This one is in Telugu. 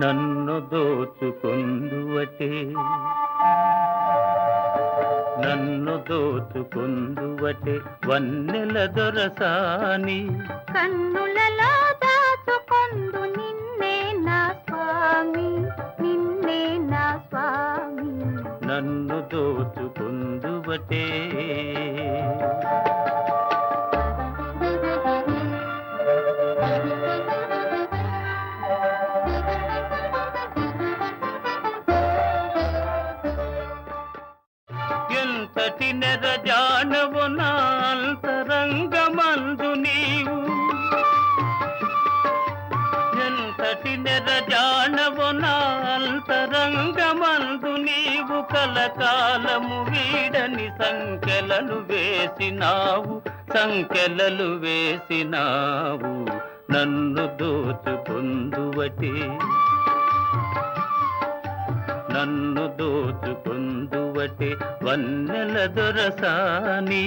నన్ను దోచుకొందువటే నన్ను దోచుకొందువటే వన్నెల దొరసాని కన్నులలో దాచుకొందు నిన్నే నా స్వామి నిన్నే నా స్వామి నన్ను దోచుకొందువటే ఎంతటి నెరజానవు నా అంతరంగమందు నీవు ఎంతటి నెరజానవు నా అంతరంగమందు నీవు కలకాలము వీడని సంకెలలు వేసినావు నన్ను దోచుకొందువటే నన్ను దోచుకొందువటే వన్నెల దొరసాని